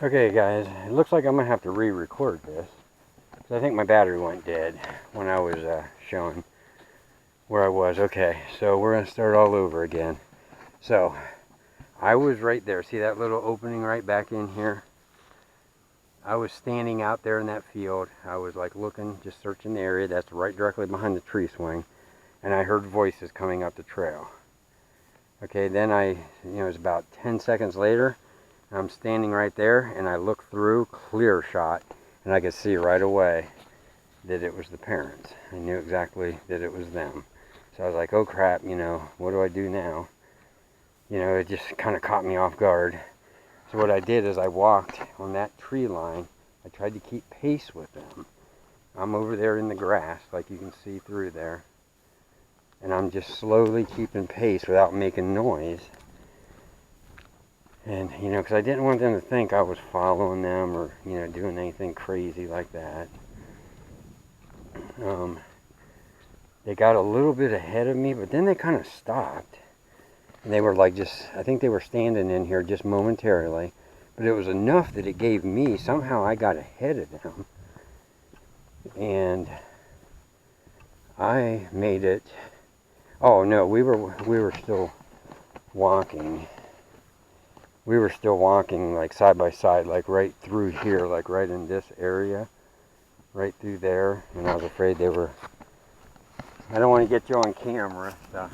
Okay guys, it looks like I'm going to have to re-record this. I think my battery went dead when I was showing where I was. Okay, so we're going to start all over again. So, I was right there. See that little opening right back in here? I was standing out there in that field. I was like looking, just searching the area. That's right directly behind the tree swing. And I heard voices coming up the trail. Okay, then it was about 10 seconds later. I'm standing right there and I look through, clear shot, and I could see right away that it was the parents. I knew exactly that it was them. So I was like, oh crap, what do I do now? It just kind of caught me off guard. So what I did is I walked on that tree line. I tried to keep pace with them. I'm over there in the grass, like you can see through there. And I'm just slowly keeping pace without making noise. And, because I didn't want them to think I was following them or, doing anything crazy like that. They got a little bit ahead of me, but then they kind of stopped. And they were like I think they were standing in here just momentarily. But it was enough that it gave me, somehow I got ahead of them. And I made it, oh no, we were still walking. We were still walking like side by side, like right through here, like right in this area, right through there. And I was afraid they were, I don't want to get you on camera. So.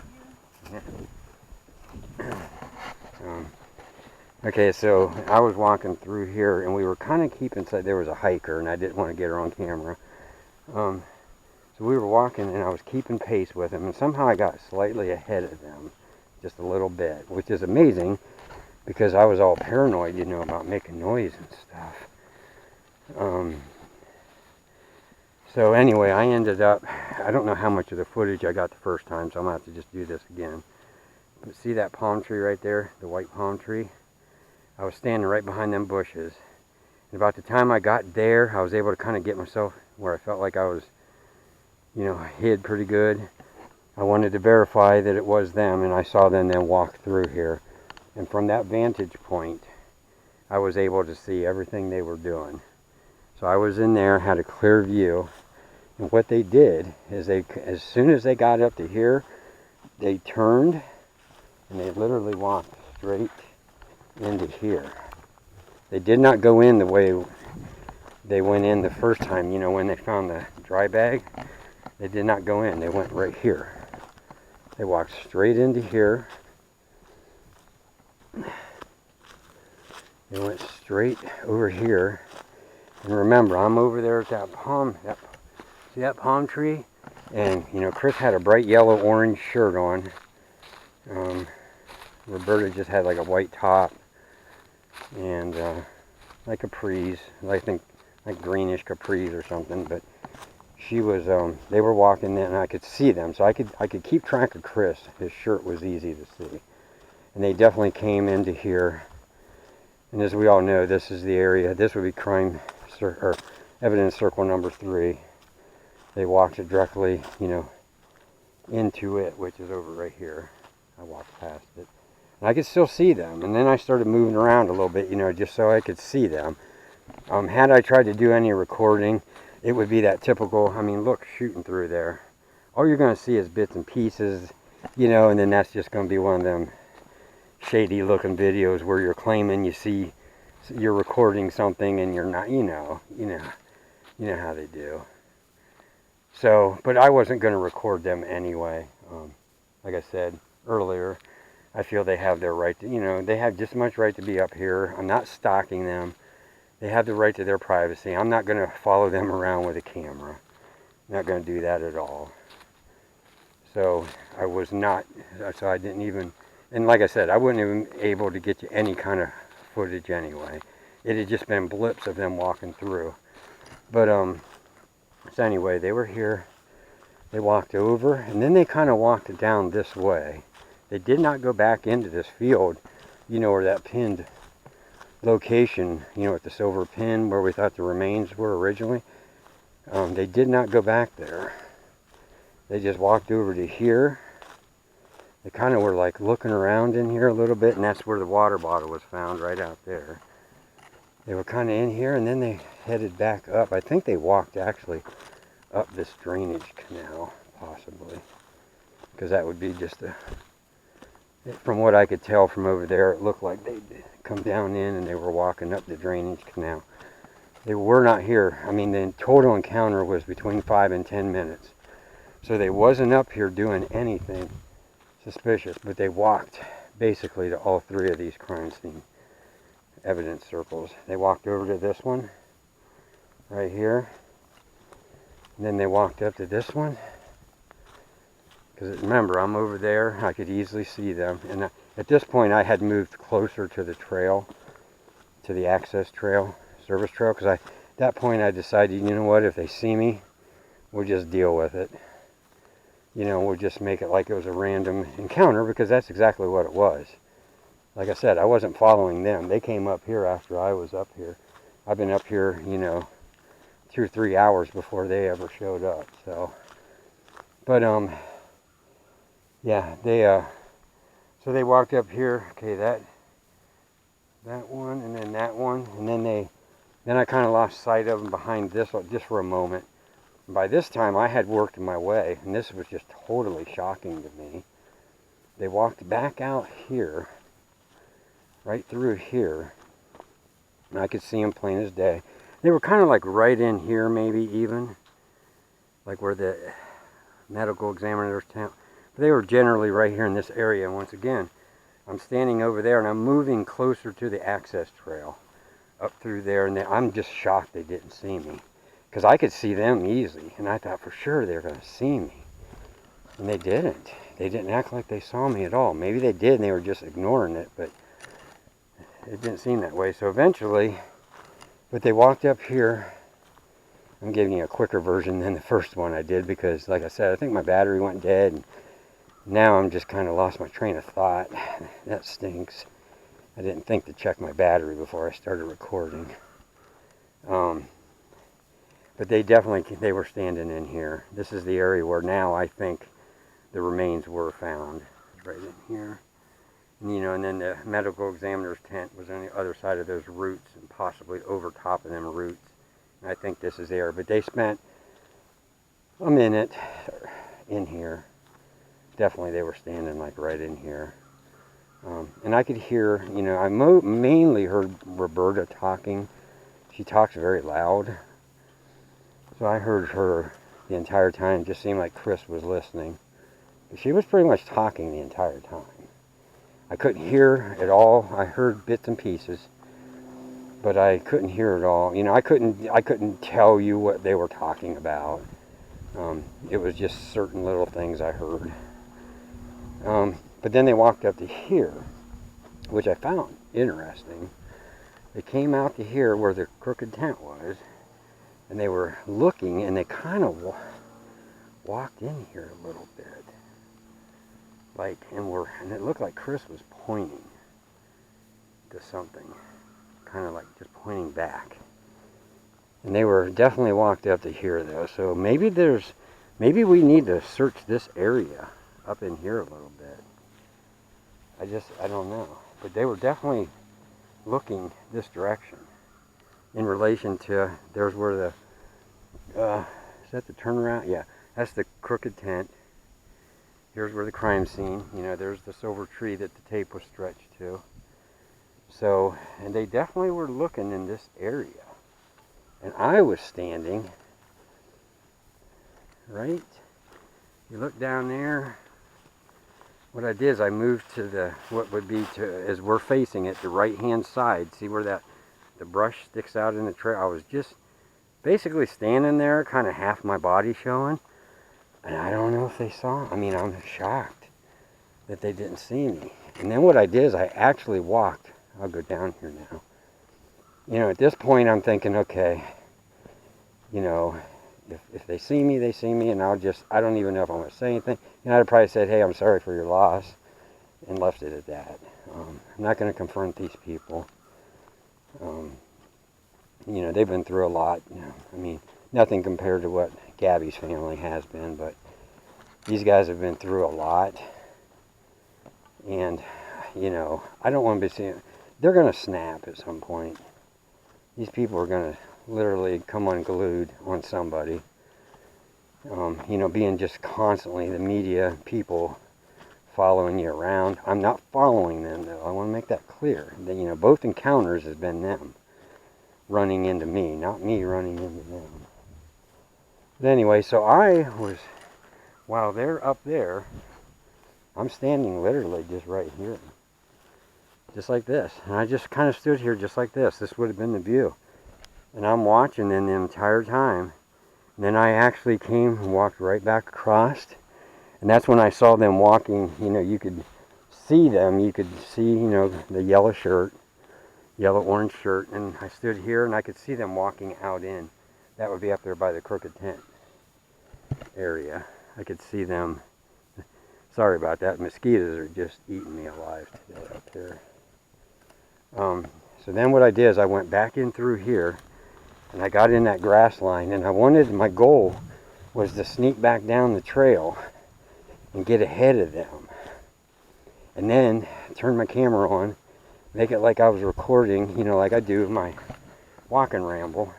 Okay, so I was walking through here and we were kind of keeping, there was a hiker and I didn't want to get her on camera. So we were walking and I was keeping pace with them and somehow I got slightly ahead of them, just a little bit, which is amazing. Because I was all paranoid, about making noise and stuff. So anyway, I ended up, I don't know how much of the footage I got the first time, so I'm going to have to just do this again. But see that palm tree right there, the white palm tree? I was standing right behind them bushes. And about the time I got there, I was able to kind of get myself where I felt like I was, hid pretty good. I wanted to verify that it was them, and I saw them then walk through here. And from that vantage point, I was able to see everything they were doing. So I was in there, had a clear view. And what they did is as soon as they got up to here, they turned and they literally walked straight into here. They did not go in the way they went in the first time, when they found the dry bag. They did not go in. They went right here. They walked straight into here. They went straight over here, and remember, I'm over there at see that palm tree? And, Chris had a bright yellow-orange shirt on. Roberta just had like a white top, and like capris, I think like greenish capris or something, but she was, they were walking in, and I could see them, so I could keep track of Chris. His shirt was easy to see. And they definitely came into here. And as we all know, this is the area. This would be or evidence circle number 3. They walked directly, into it, which is over right here. I walked past it. And I could still see them. And then I started moving around a little bit, just so I could see them. Had I tried to do any recording, it would be that typical, look, shooting through there. All you're going to see is bits and pieces, and then that's just going to be one of them shady looking videos where you're claiming you're recording something and you're not, you know how they do. So, but I wasn't going to record them anyway. Like I said earlier, I feel they have their right to, they have just as much right to be up here. I'm not stalking them. They have the right to their privacy. I'm not going to follow them around with a camera. I'm not going to do that at all. So I didn't even, and like I said, I wouldn't have been able to get you any kind of footage anyway. It had just been blips of them walking through. But, so anyway, they were here. They walked over, and then they kind of walked down this way. They did not go back into this field, where that pinned location, with the silver pin where we thought the remains were originally. They did not go back there. They just walked over to here. They kind of were like looking around in here a little bit, and that's where the water bottle was found, right out there. They were kind of in here, and then they headed back up. I think they walked actually up this drainage canal, possibly, because that would be just a, from what I could tell from over there, it looked like they'd come down in and they were walking up the drainage canal. They were not here. I mean, the total encounter was between 5 and 10 minutes. So they wasn't up here doing anything suspicious, but they walked basically to all 3 of these crime scene evidence circles. They walked over to this one right here, and then they walked up to this one, because remember, I'm over there, I could easily see them, and at this point I had moved closer to the trail, to the access trail, service trail, because at that point I decided, you know what, if they see me, we'll just deal with it. You know, we'll just make it like it was a random encounter, because that's exactly what it was. Like I said, I wasn't following them. They came up here after I was up here. I've been up here, you know, 2 or 3 hours before they ever showed up. So, but yeah, so they walked up here. Okay, that one, and then that one, and then I kind of lost sight of them behind this just for a moment. And by this time, I had worked my way, and this was just totally shocking to me. They walked back out here, right through here, and I could see them plain as day. They were kind of like right in here, maybe even, like where the medical examiner's tent. But they were generally right here in this area. And once again, I'm standing over there, and I'm moving closer to the access trail, up through there, and I'm just shocked they didn't see me, because I could see them easily, and I thought for sure they were going to see me, and they didn't. They didn't act like they saw me at all. Maybe they did, and they were just ignoring it, but it didn't seem that way. So eventually, but they walked up here. I'm giving you a quicker version than the first one I did, because like I said, I think my battery went dead, and now I'm just kind of lost my train of thought. That stinks. I didn't think to check my battery before I started recording. But they were standing in here. This is the area where now I think the remains were found. Right in here. And, you know, and then the medical examiner's tent was on the other side of those roots, and possibly over top of them roots. And I think this is there. But they spent a minute in here. Definitely they were standing like right in here. And I could hear, you know, I mainly heard Roberta talking. She talks very loud. So I heard her the entire time. It just seemed like Chris was listening. But she was pretty much talking the entire time. I couldn't hear it all. I heard bits and pieces, but I couldn't hear it all. You know, I couldn't tell you what they were talking about. It was just certain little things I heard. But then they walked up to here, which I found interesting. They came out to here where the crooked tent was, and they were looking, and they kind of walked in here a little bit. Like, and it looked like Chris was pointing to something, kind of like just pointing back. And they were definitely walked up to here though, so maybe we need to search this area up in here a little bit. I don't know, but they were definitely looking this direction in relation to, there's where the, is that the turnaround? Yeah, that's the crooked tent. Here's where the crime scene, you know, there's the silver tree that the tape was stretched to. So, and they definitely were looking in this area. And I was standing, right? You look down there. What I did is I moved to the, what would be to, as we're facing it, the right-hand side. See where that, the brush sticks out in the trail? I was just basically standing there, kind of half my body showing. And I don't know if they saw. I mean, I'm shocked that they didn't see me. And then what I did is I actually walked. I'll go down here now. You know, at this point I'm thinking, okay, you know, if they see me, they see me, and I don't even know if I'm going to say anything. And I'd have probably said, hey, I'm sorry for your loss, and left it at that. I'm not going to confront these people. You know, they've been through a lot. You know, I mean, nothing compared to what Gabby's family has been, but these guys have been through a lot. And, you know, I don't want to be seeing, they're going to snap at some point. these people are going to literally come unglued on somebody. You know, being just constantly the media people following you around. I'm not following them, though. I want to make that clear. That, you know, both encounters has been them running into me, not me running into them. But anyway, so while they're up there, I'm standing literally just right here. Just like this. And I just kind of stood here just like this. This would have been the view. And I'm watching them the entire time. And then I actually came and walked right back across. And that's when I saw them walking. You know, you could see them. You could see, you know, the yellow orange shirt. And I stood here and I could see them walking out in. That would be up there by the crooked tent area. I could see them. Sorry about that. Mosquitoes are just eating me alive today up here. So then what I did is I went back in through here. And I got in that grass line, and my goal was to sneak back down the trail and get ahead of them. And then turn my camera on, make it like I was recording, you know, like I do my walk and ramble,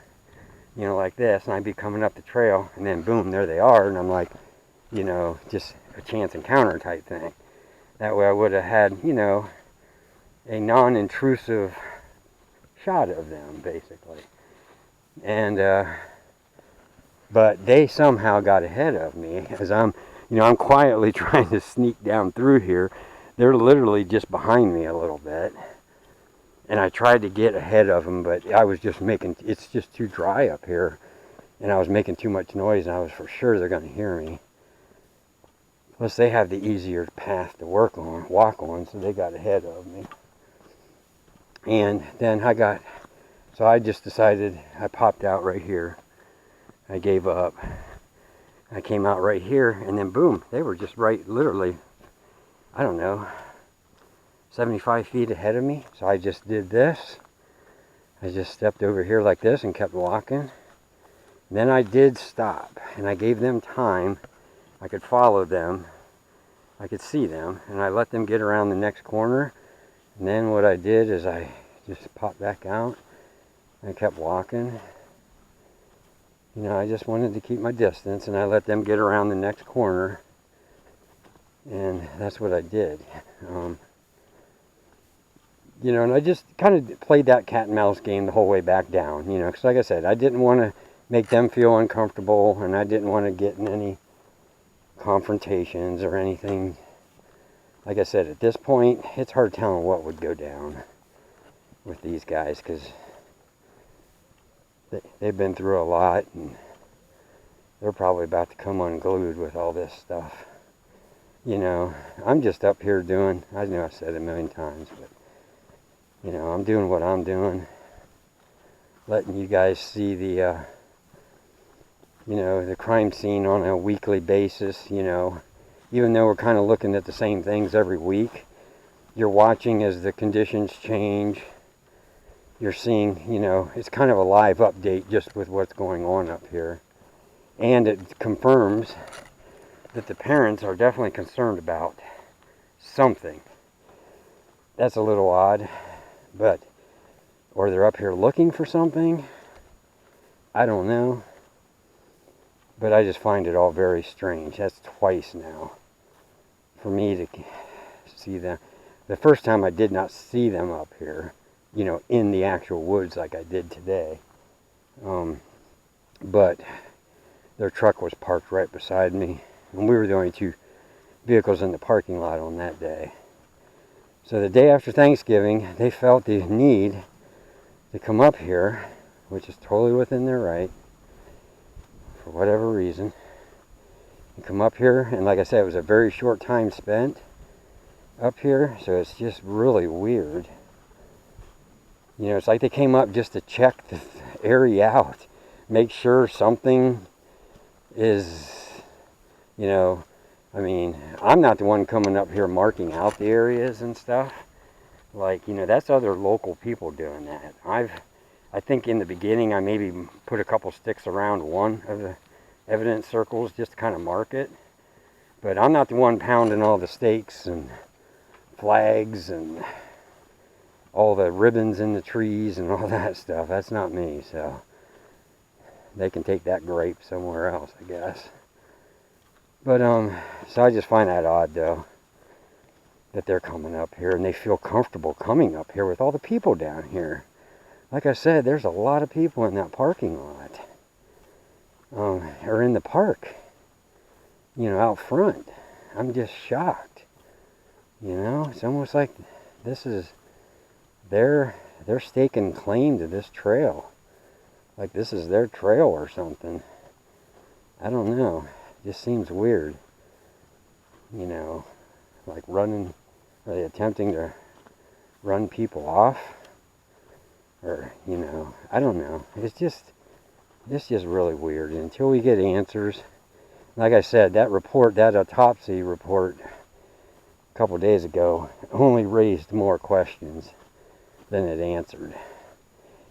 you know, like this. And I'd be coming up the trail, and then boom, there they are. And I'm like, you know, just a chance encounter type thing. That way I would have had, you know, a non-intrusive shot of them, basically. And but they somehow got ahead of me as I'm quietly trying to sneak down through here. They're literally just behind me a little bit, and I tried to get ahead of them, but I was just it's just too dry up here, and I was making too much noise, and I was for sure they're going to hear me. Plus they have the easier path to walk on, so they got ahead of me. And then so I just decided, I popped out right here. I gave up. I came out right here, and then boom, they were just right, literally, I don't know, 75 feet ahead of me. So I just did this. I just stepped over here like this and kept walking. And then I did stop, and I gave them time. I could follow them. I could see them, and I let them get around the next corner. And then what I did is I just popped back out. I kept walking. You know, I just wanted to keep my distance, and I let them get around the next corner. And that's what I did. You know, and I just kind of played that cat and mouse game the whole way back down. You know, because like I said, I didn't want to make them feel uncomfortable, and I didn't want to get in any confrontations or anything. Like I said, at this point, it's hard telling what would go down with these guys, because they've been through a lot, and they're probably about to come unglued with all this stuff. You know, I'm just up here doing, I know I've said it a million times, but, you know, I'm doing what I'm doing, letting you guys see the, you know, the crime scene on a weekly basis. You know, even though we're kind of looking at the same things every week, you're watching as the conditions change. You're seeing, you know, it's kind of a live update just with what's going on up here. And it confirms that the parents are definitely concerned about something. That's a little odd, but, or they're up here looking for something. I don't know. But I just find it all very strange. That's twice now for me to see them. The first time I did not see them up here, you know, in the actual woods like I did today. But their truck was parked right beside me, and we were the only two vehicles in the parking lot on that day. So the day after Thanksgiving, they felt the need to come up here, which is totally within their right, for whatever reason, and come up here. And like I said, it was a very short time spent up here, so it's just really weird. You know, it's like they came up just to check the area out, make sure something is, you know, I mean, I'm not the one coming up here marking out the areas and stuff. Like, you know, that's other local people doing that. I think in the beginning I maybe put a couple sticks around one of the evidence circles just to kind of mark it. But I'm not the one pounding all the stakes and flags and all the ribbons in the trees and all that stuff. That's not me, so they can take that gripe somewhere else, I guess. But so I just find that odd, though, that they're coming up here and they feel comfortable coming up here with all the people down here. Like I said, there's a lot of people in that parking lot, or in the park, out front. I'm just shocked. It's almost like this is they're staking claim to this trail, like this is their trail or something. I don't know. It just seems weird. Like running. Are they attempting to run people off? Or, I don't know. It's just really weird. Until we get answers, like I said, that autopsy report a couple days ago only raised more questions than it answered.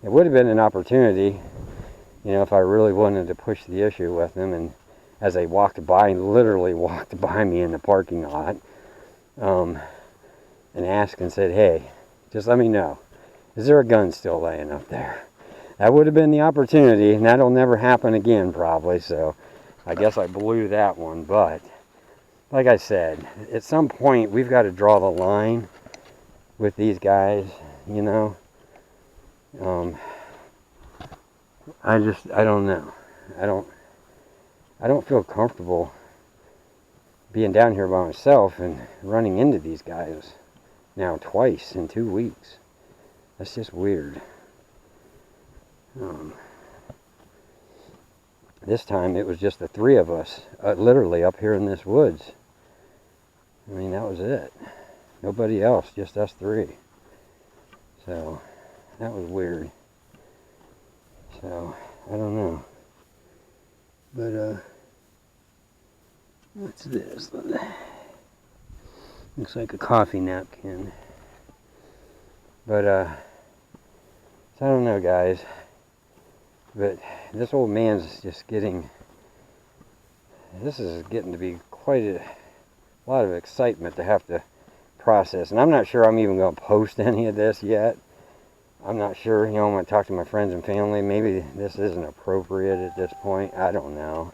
It would have been an opportunity, if I really wanted to push the issue with them, and as they literally walked by me in the parking lot, and asked and said, hey, just let me know. Is there a gun still laying up there? That would have been the opportunity, and that'll never happen again probably, so I guess I blew that one. But like I said, at some point we've got to draw the line with these guys, I don't know. I don't feel comfortable being down here by myself and running into these guys now twice in 2 weeks. That's just weird. This time it was just the three of us, literally up here in this woods. I mean, that was it. Nobody else, just us three. So, that was weird. So, I don't know. But, what's this? Looks like a coffee napkin. But, so I don't know, guys. But this old man's just this is getting to be quite a lot of excitement to have to process. And I'm not sure I'm even going to post any of this yet. I'm not sure, I'm going to talk to my friends and family. Maybe this isn't appropriate at this point. I don't know.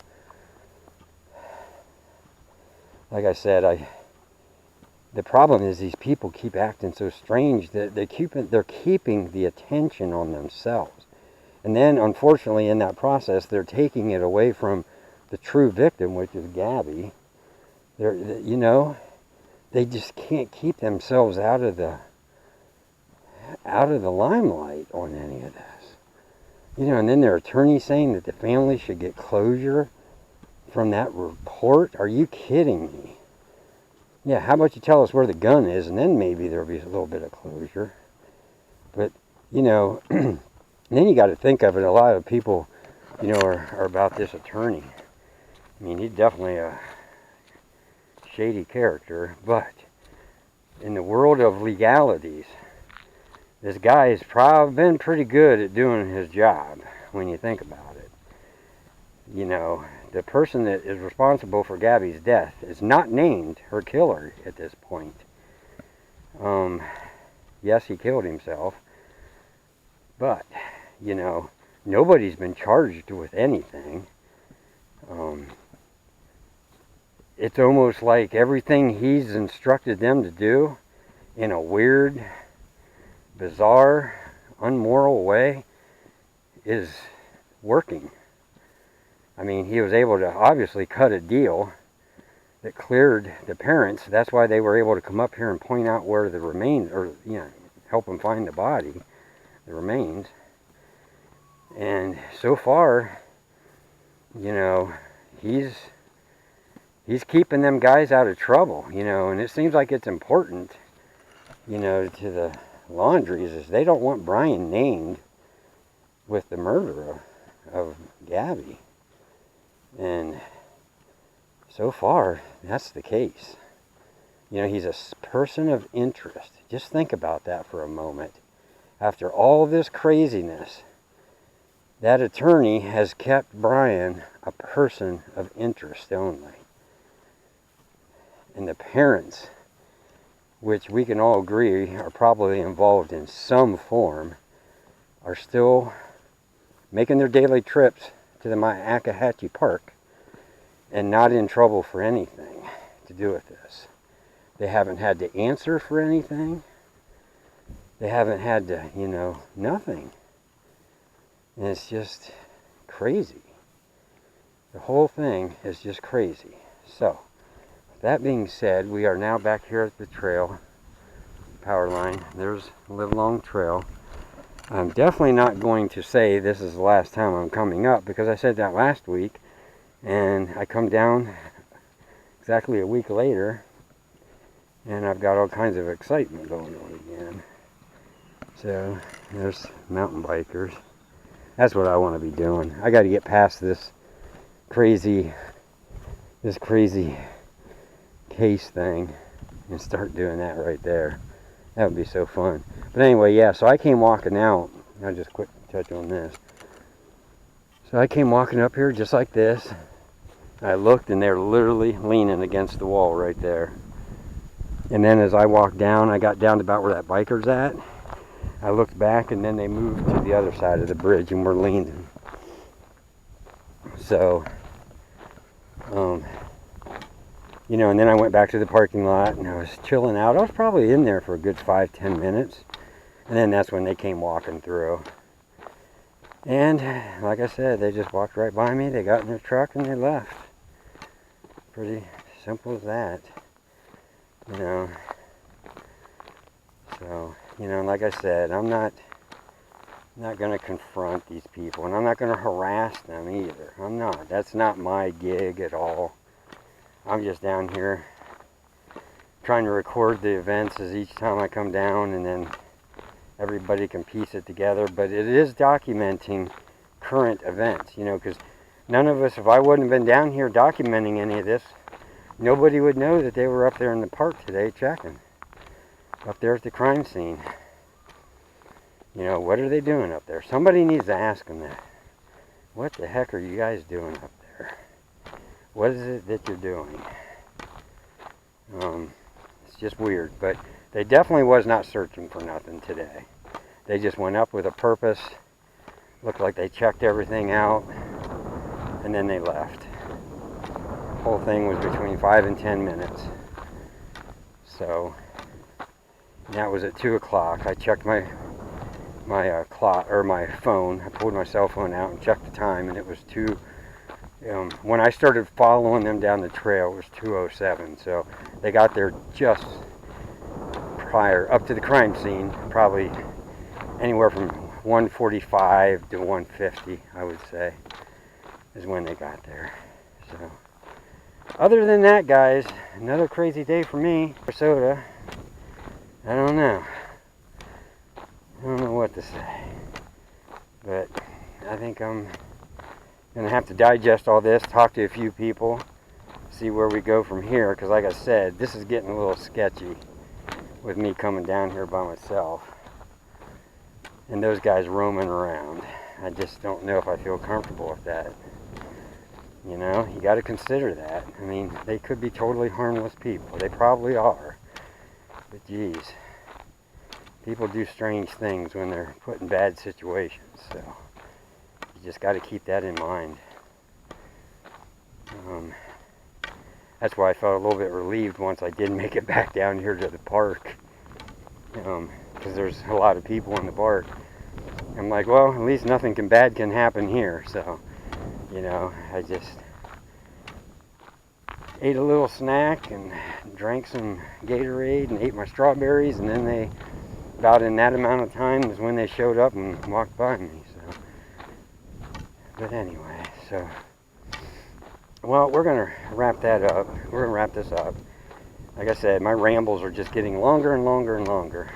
Like I said, the problem is these people keep acting so strange that they're keeping the attention on themselves. And then, unfortunately, in that process, they're taking it away from the true victim, which is Gabby. They just can't keep themselves out of the limelight on any of this. And then their attorney saying that the family should get closure from that report. Are you kidding me? Yeah, how about you tell us where the gun is, and then maybe there'll be a little bit of closure. But, then you got to think of it. A lot of people, are about this attorney. I mean, he's definitely a shady character, but in the world of legalities, this guy has probably been pretty good at doing his job when you think about it. The person that is responsible for Gabby's death is not named her killer at this point. Yes, he killed himself, but, nobody's been charged with anything. It's almost like everything he's instructed them to do in a weird, bizarre, unmoral way is working. I mean, he was able to obviously cut a deal that cleared the parents. That's why they were able to come up here and point out where the remains, or, help them find the body, the remains. And so far, he's keeping them guys out of trouble, and it seems like it's important, to the Laundries, is they don't want Brian named with the murder of Gabby. And so far, that's the case. He's a person of interest. Just think about that for a moment. After all this craziness, that attorney has kept Brian a person of interest only. And the parents which we can all agree are probably involved in some form, are still making their daily trips to the Myakkahatchee Park and not in trouble for anything to do with this. They haven't had to answer for anything. They haven't had to, nothing. And it's just crazy. The whole thing is just crazy. So, with that being said, we are now back here at the trail, power line. There's a live-long trail. I'm definitely not going to say this is the last time I'm coming up, because I said that last week, and I come down exactly a week later, and I've got all kinds of excitement going on again. So, there's mountain bikers. That's what I want to be doing. I got to get past this crazy case thing and start doing that right there. That would be so fun. But anyway, yeah, so I came walking out. I'll just quick touch on this. So I came walking up here just like this. I looked, and they're literally leaning against the wall right there. And then as I walked down, I got down to about where that biker's at. I looked back, and then they moved to the other side of the bridge and were leaning. So, and then I went back to the parking lot, and I was chilling out. I was probably in there for a good 5-10 minutes. And then that's when they came walking through. And, like I said, they just walked right by me. They got in their truck, and they left. Pretty simple as that. So, like I said, I'm not going to confront these people, and I'm not going to harass them either. I'm not. That's not my gig at all. I'm just down here trying to record the events as each time I come down, and then everybody can piece it together. But it is documenting current events, because none of us, if I wouldn't have been down here documenting any of this, nobody would know that they were up there in the park today checking. Up there at the crime scene. What are they doing up there? Somebody needs to ask them that. What the heck are you guys doing up there? What is it that you're doing? It's just weird. But they definitely was not searching for nothing today. They just went up with a purpose. Looked like they checked everything out. And then they left. The whole thing was between 5 and 10 minutes. So, that was at 2 o'clock. I checked my clock, or my phone. I pulled my cell phone out and checked the time, and it was 2. When I started following them down the trail, it was 2:07. So they got there just prior, up to the crime scene, probably anywhere from 1:45 to 1:50, I would say, is when they got there. So, other than that, guys, another crazy day for me. Minnesota. I don't know what to say, but I think I'm gonna have to digest all this, talk to a few people, see where we go from here, because like I said, this is getting a little sketchy with me coming down here by myself and those guys roaming around. I just don't know if I feel comfortable with that. You got to consider that. I mean, they could be totally harmless people. They probably are. But geez, people do strange things when they're put in bad situations, so you just got to keep that in mind. That's why I felt a little bit relieved once I did make it back down here to the park, because there's a lot of people in the park. I'm like, well, at least nothing bad can happen here, so, I just ate a little snack and drank some Gatorade and ate my strawberries, and then about in that amount of time is when they showed up and walked by me, so. But anyway, so, well, we're going to wrap that up. We're going to wrap this up. Like I said, my rambles are just getting longer and longer and longer.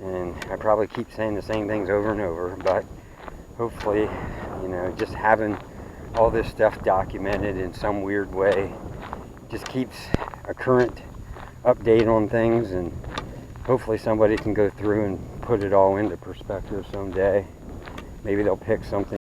And I probably keep saying the same things over and over, but hopefully, just having all this stuff documented in some weird way just keeps a current update on things, and hopefully somebody can go through and put it all into perspective someday. Maybe they'll pick something